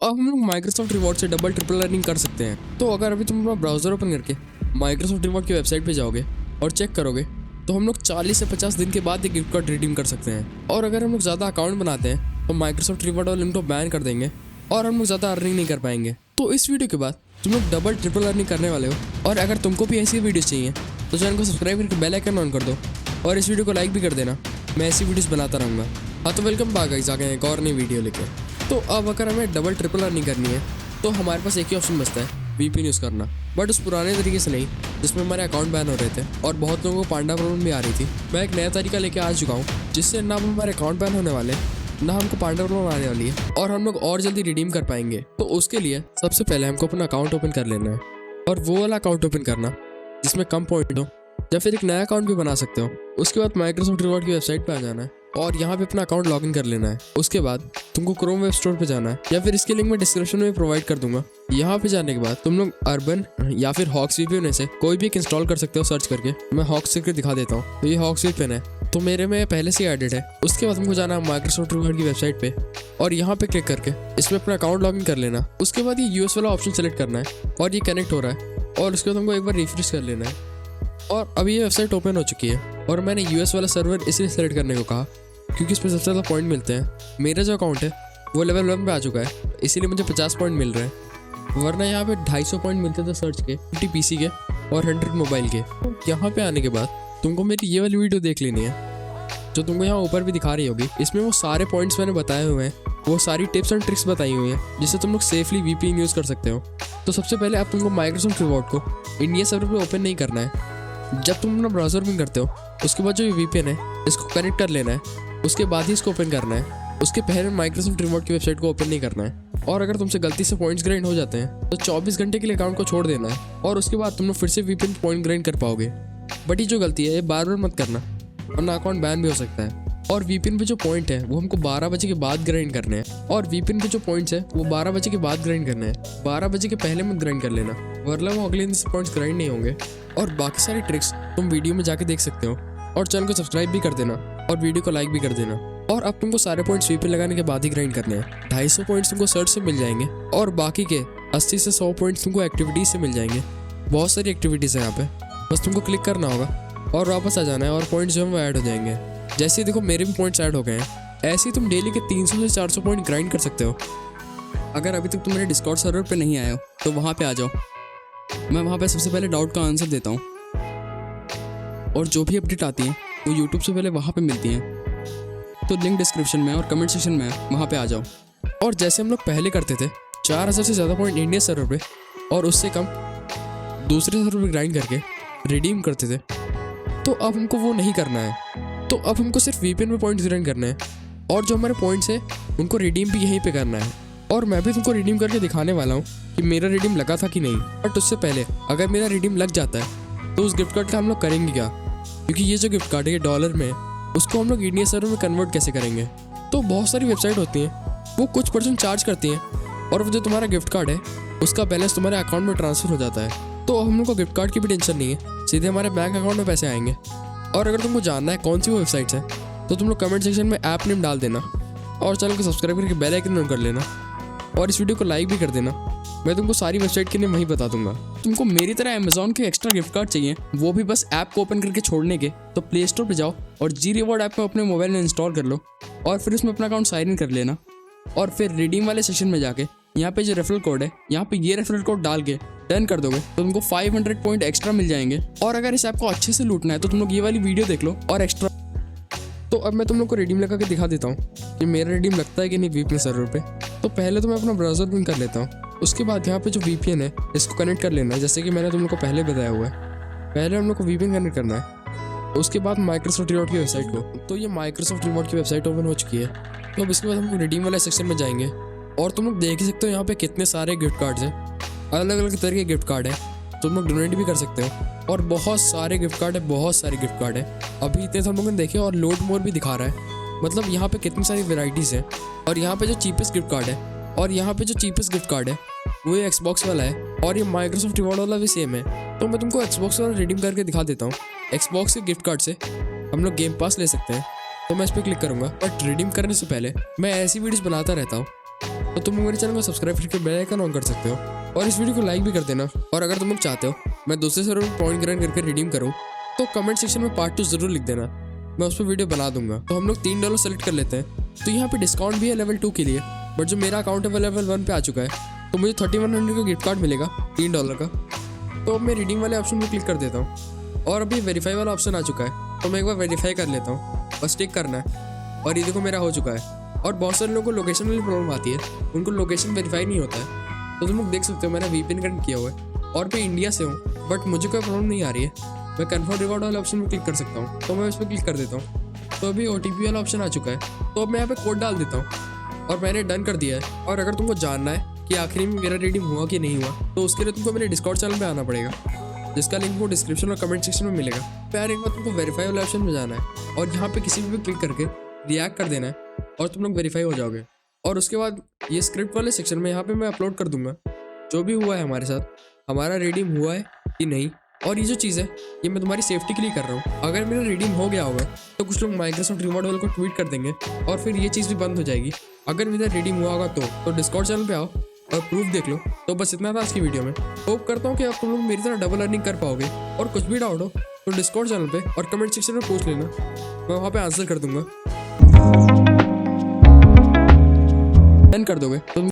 अब हम लोग माइक्रोसॉफ्ट रिवॉर्ड से डबल ट्रिपल अर्निंग कर सकते हैं। तो अगर अभी तुम अपना ब्राउजर ओपन करके माइक्रोसॉफ्ट रिवॉर्ड की वेबसाइट पे जाओगे और चेक करोगे तो हम लोग 40 से 50 दिन के बाद ये गिफ्ट कार्ड रिडीम कर सकते हैं। और अगर हम लोग ज़्यादा अकाउंट बनाते हैं तो माइक्रोसॉफ्ट रिवॉर्ड वाले इनको बैन कर देंगे और हम लोग ज़्यादा अर्निंग नहीं कर पाएंगे। तो इस वीडियो के बाद तुम लोग डबल ट्रिपल अर्निंग करने वाले हो। और अगर तुमको भी ऐसी वीडियोस चाहिए तो चैनल को सब्सक्राइब करके बेल आइकन ऑन कर दो और इस वीडियो को लाइक भी कर देना। मैं ऐसी वीडियोस बनाता रहूँगा। हाँ तो वेलकम बैक गाइस, आ गए एक और नई वीडियो लेके। तो अब अगर हमें डबल ट्रिपल अर्निंग करनी है तो हमारे पास एक ही ऑप्शन बचता है, VPN यूज़ करना। बट उस पुराने तरीके से नहीं जिसमें हमारे अकाउंट बैन हो रहे थे और बहुत लोगों को पांडा प्रॉब्लम भी आ रही थी। मैं एक नया तरीका लेके आ चुका हूँ जिससे ना हमारे अकाउंट बैन होने वाले, ना हमको पांडा प्रॉब्लम आने वाली है और हम लोग और जल्दी रिडीम कर पाएंगे। तो उसके लिए सबसे पहले हमको अपना अकाउंट ओपन कर लेना है और वो वाला अकाउंट ओपन करना जिसमें कम पॉइंट हो, या फिर एक नया अकाउंट भी बना सकते हो। उसके बाद माइक्रोसॉफ्ट रिवॉर्ड की वेबसाइट पे आ जाना है और यहाँ पे अपना अकाउंट लॉगिन कर लेना है। उसके बाद तुमको क्रोम वेब स्टोर पे जाना है, या फिर इसके लिंक मैं डिस्क्रिप्शन में प्रोवाइड कर दूंगा। यहाँ पे जाने के बाद तुम लोग अर्बन या फिर हॉक्स VPN में से कोई भी एक इंस्टॉल कर सकते हो सर्च करके। मैं हॉक्स करके दिखा देता हूँ। तो ये हॉक्स VPN है, तो मेरे में पहले से एडेड है। उसके बाद तुमको जाना है माइक्रोसॉफ्ट रिवॉर्ड की वेबसाइट पे और यहाँ पे क्लिक करके इसमें अपना अकाउंट लॉगिन कर लेना। उसके बाद ये US वाला ऑप्शन सेलेक्ट करना है और ये कनेक्ट हो रहा है और उसके बाद तुमको एक बार रिफ्रेश कर लेना है। और अभी ये वेबसाइट ओपन हो चुकी है और मैंने US वाला सर्वर इसलिए सेलेक्ट करने को कहा क्योंकि इस पर सबसे ज़्यादा पॉइंट मिलते हैं। मेरा जो अकाउंट है वो लेवल 1 पे आ चुका है, इसीलिए मुझे 50 पॉइंट मिल रहे हैं। वरना यहाँ पे 250 पॉइंट मिलते थे सर्च के, 50 PC के और 100 मोबाइल के। तो यहाँ पे आने के बाद तुमको मेरी ये वाली वीडियो देख लेनी है जो तुमको यहाँ ऊपर भी दिखा रही होगी। इसमें वो सारे पॉइंट्स मैंने बताए हुए हैं, वो सारी टिप्स एंड ट्रिक्स बताई हुई हैं जिससे तुम लोग सेफली VPN यूज़ कर सकते हो। तो सबसे पहले अब तुमको माइक्रोसॉफ्ट रिवॉर्ड को इंडिया सर्वर पे ओपन नहीं करना है। जब तुम अपना ब्राउजर ओपन करते हो उसके बाद जो ये VPN है इसको कनेक्ट कर लेना है, उसके बाद ही इसको ओपन करना है। उसके पहले माइक्रोसॉफ्ट रिवॉर्ड की वेबसाइट को ओपन नहीं करना है। और अगर तुमसे गलती से पॉइंट्स ग्राइंड हो जाते हैं तो 24 घंटे के लिए अकाउंट को छोड़ देना है और उसके बाद तुम लोग फिर से VPN पॉइंट ग्राइंड कर पाओगे। बट ये जो गलती है ये बार बार मत करना वरना अकाउंट बैन भी हो सकता है। और VPN पे जो पॉइंट है वो हमको 12 बजे के बाद ग्राइंड करने हैं और VPN पे जो पॉइंट्स है वो 12 बजे के बाद ग्राइंड करने हैं। 12 बजे के पहले मत ग्राइंड कर लेना वरना वो अगले दिन से पॉइंट्स ग्राइंड नहीं होंगे। और बाकी सारी ट्रिक्स तुम वीडियो में जाके देख सकते हो और चैनल को सब्सक्राइब भी कर देना और वीडियो को लाइक भी कर देना। और अब तुमको सारे पॉइंट्स VPN लगाने के बाद ही ग्राइंड करने हैं। 250 पॉइंट्स तुमको सर्च से मिल जाएंगे और बाकी के 80 से 100 पॉइंट्स तुमको एक्टिविटीज से मिल जाएंगे। बहुत सारी एक्टिविटीज़ है यहाँ पे, बस तुमको क्लिक करना होगा और वापस आ जाना है और पॉइंट्स जो है वो ऐड हो जाएंगे। जैसे देखो मेरे भी पॉइंट्स ऐड हो गए हैं। ऐसे ही तुम डेली के 300 से 400 पॉइंट ग्राइंड कर सकते हो। अगर अभी तक तुम मेरे डिस्कॉर्ड सर्वर पे नहीं आए हो तो वहाँ पे आ जाओ। मैं वहाँ पे सबसे पहले डाउट का आंसर देता हूँ और जो भी अपडेट आती है वो यूट्यूब से पहले वहाँ पे मिलती हैं। तो लिंक डिस्क्रिप्शन में और कमेंट सेक्शन में वहाँ पे आ जाओ। और जैसे हम लोग पहले करते थे 4000 से ज़्यादा पॉइंट इंडिया सर्वर पे और उससे कम दूसरे सर्वर पे ग्राइंड करके रिडीम करते थे, तो अब हमको वो नहीं करना है। तो अब हमको सिर्फ VPN में पॉइंट्स ग्राइंड करने हैं और जो हमारे पॉइंट्स है उनको रिडीम भी यहीं पे करना है। और मैं भी तुमको रिडीम करके दिखाने वाला हूँ कि मेरा रिडीम लगा था कि नहीं। बट उससे पहले अगर मेरा रिडीम लग जाता है तो उस गिफ्ट कार्ड का हम लोग करेंगे क्या, क्योंकि ये जो गिफ्ट कार्ड है ये डॉलर में है, उसको हम लोग इंडिया सर्वर में कन्वर्ट कैसे करेंगे। तो बहुत सारी वेबसाइट होती हैं वो कुछ % चार्ज करती हैं और वो जो तुम्हारा गिफ्ट कार्ड है उसका बैलेंस तुम्हारे अकाउंट में ट्रांसफ़र हो जाता है। तो हम लोग को गिफ्ट कार्ड की भी टेंशन नहीं है, सीधे हमारे बैंक अकाउंट में पैसे आएंगे। और अगर तुमको जानना है कौन सी वो वेबसाइट्स है तो तुम लोग कमेंट सेक्शन में ऐप नेम डाल देना और चैनल को सब्सक्राइब करके बेल आइकन ऑन कर लेना और इस वीडियो को लाइक भी कर देना। मैं तुमको सारी वेबसाइट के नेम वहीं बता दूंगा। तुमको मेरी तरह अमेजॉन के एक्स्ट्रा गिफ्ट कार्ड चाहिए, वो भी बस ऐप को ओपन करके छोड़ने के, तो प्ले स्टोर पर जाओ और G रिवॉर्ड ऐप को अपने मोबाइल में इंस्टॉल कर लो और फिर उसमें अपना अकाउंट साइन इन कर लेना। और फिर रिडीम वाले सेक्शन में जाके यहाँ पे जो रेफरल कोड है यहाँ पे ये रेफरल कोड डाल के डन कर दोगे तो तुमको 500 पॉइंट एक्स्ट्रा मिल जाएंगे। और अगर इस ऐप को अच्छे से लूटना है तो तुम लोग ये वाली वीडियो देख लो और एक्स्ट्रा। तो अब मैं तुम लोग को रिडीम लगा के दिखा देता हूँ कि मेरा रिडीम लगता है कि नहीं VPN सर्वर पे। तो पहले तो मैं अपना ब्राउजर ओपन कर लेता हूँ। उसके बाद यहाँ पे जो VPN है इसको कनेक्ट कर लेना है, जैसे कि मैंने तुम लोग को पहले बताया हुआ है। पहले हम लोग को VPN कनेक्ट करना है, उसके बाद माइक्रोसॉफ्ट रिवॉर्ड की वेबसाइट को। तो ये माइक्रोसॉफ्ट रिवॉर्ड की वेबसाइट ओपन हो चुकी है। तो अब इसके बाद हम लोग रिडीम वाले सेक्शन में जाएंगे और तुम लोग देख ही सकते हो यहाँ पे कितने सारे गिफ्ट कार्ड्स हैं, अलग अलग तरह के गिफ्ट कार्ड है। तुम लोग डोनेट भी कर सकते हो और बहुत सारे गिफ्ट कार्ड है, बहुत सारे गिफ्ट कार्ड है। अभी इतने सब लोगों ने देखे और लोड मोर भी दिखा रहा है, मतलब यहाँ पे कितनी सारी वेराइटीज़ है। और यहाँ पे जो चीपेस्ट गिफ्ट कार्ड है और यहाँ पे जो चीपेस्ट गिफ्ट कार्ड है वो ये Xbox वाला है और ये माइक्रोसॉफ्ट रिवॉर्ड वाला भी सेम है। तो मैं तुमको Xbox वाला रिडीम करके दिखा देता हूँ। Xbox के गिफ्ट कार्ड से हम लोग गेम पास ले सकते हैं। तो मैं इस पर क्लिक करूँगा, बट रिडीम करने से पहले मैं ऐसी वीडियोस बनाता रहता हूँ तो तुम मेरे चैनल को सब्सक्राइब करके बेल आइकन ऑन कर सकते हो और इस वीडियो को लाइक भी कर देना। और अगर तुम लोग चाहते हो मैं दूसरे सर्वर में पॉइंट ग्राइंड करके रिडीम करूँ तो कमेंट सेक्शन में पार्ट 2 जरूर लिख देना, मैं उस पर वीडियो बना दूंगा। तो हम लोग $3 सेलेक्ट कर लेते हैं। तो यहाँ पे डिस्काउंट भी है लेवल 2 के लिए, बट जो मेरा अकाउंट है वो लेवल 1 पे आ चुका है, तो मुझे 3100 का गिफ्ट कार्ड मिलेगा $3 का। तो अब मैं रिडीम वाले ऑप्शन पे क्लिक कर देता हूँ और अभी वेरीफाई वाला ऑप्शन आ चुका है, तो मैं एक बार वेरीफाई कर लेता हूँ, बस टिक करना है। और ये देखो मेरा हो चुका है। और बहुत सारे लोगों को लोकेशन वाली प्रॉब्लम आती है, उनको लोकेशन वेरीफाई नहीं होता है। तो तुम लोग देख सकते हो मैंने VPN कनेक्ट किया हुआ है और मैं इंडिया से हूँ, बट मुझे कोई प्रॉब्लम नहीं आ रही है। मैं कन्फर्म रिवॉर्ड वाले ऑप्शन में क्लिक कर सकता हूँ, तो मैं उस पर क्लिक कर देता हूँ। तो अभी OTP वाला ऑप्शन आ चुका है, तो अब मैं यहाँ पे कोड डाल देता हूँ और मैंने डन कर दिया है। और अगर तुमको जानना है कि आखिरी में मेरा रिडीम हुआ कि नहीं हुआ, तो उसके लिए तुमको मेरे डिस्कॉर्ड चैनल पे आना पड़ेगा, जिसका लिंक वो डिस्क्रिप्शन और कमेंट सेक्शन में मिलेगा। फिर एक बार तुमको वेरीफाई वाले ऑप्शन में जाना है और यहाँ पे किसी भी क्लिक करके रिएक्ट कर देना है और तुम लोग वेरीफाई हो जाओगे। और उसके बाद ये स्क्रिप्ट वाले सेक्शन में यहाँ पे मैं अपलोड कर दूंगा जो भी हुआ है हमारे साथ, हमारा रिडीम हुआ है कि नहीं। और ये जो चीज़ है ये मैं तुम्हारी सेफ्टी के लिए कर रहा हूँ। अगर मेरा रिडीम हो गया होगा तो कुछ लोग माइक्रोसॉफ्ट रिवॉर्ड वाले को ट्वीट कर देंगे और फिर ये चीज़ भी बंद हो जाएगी। अगर मेरा रिडीम हुआ होगा तो डिस्कॉर्ड चैनल पे आओ और प्रूफ देख लो। तो बस इतना था आज की वीडियो में। होप करता हूँ कि अब तुम लोग मेरी तरह डबल अर्निंग कर पाओगे। और कुछ भी डाउट हो तो डिस्कॉर्ड चैनल पे और कमेंट सेक्शन में पूछ लेना, मैं वहाँ पे आंसर कर दूंगा। कर दोगे तो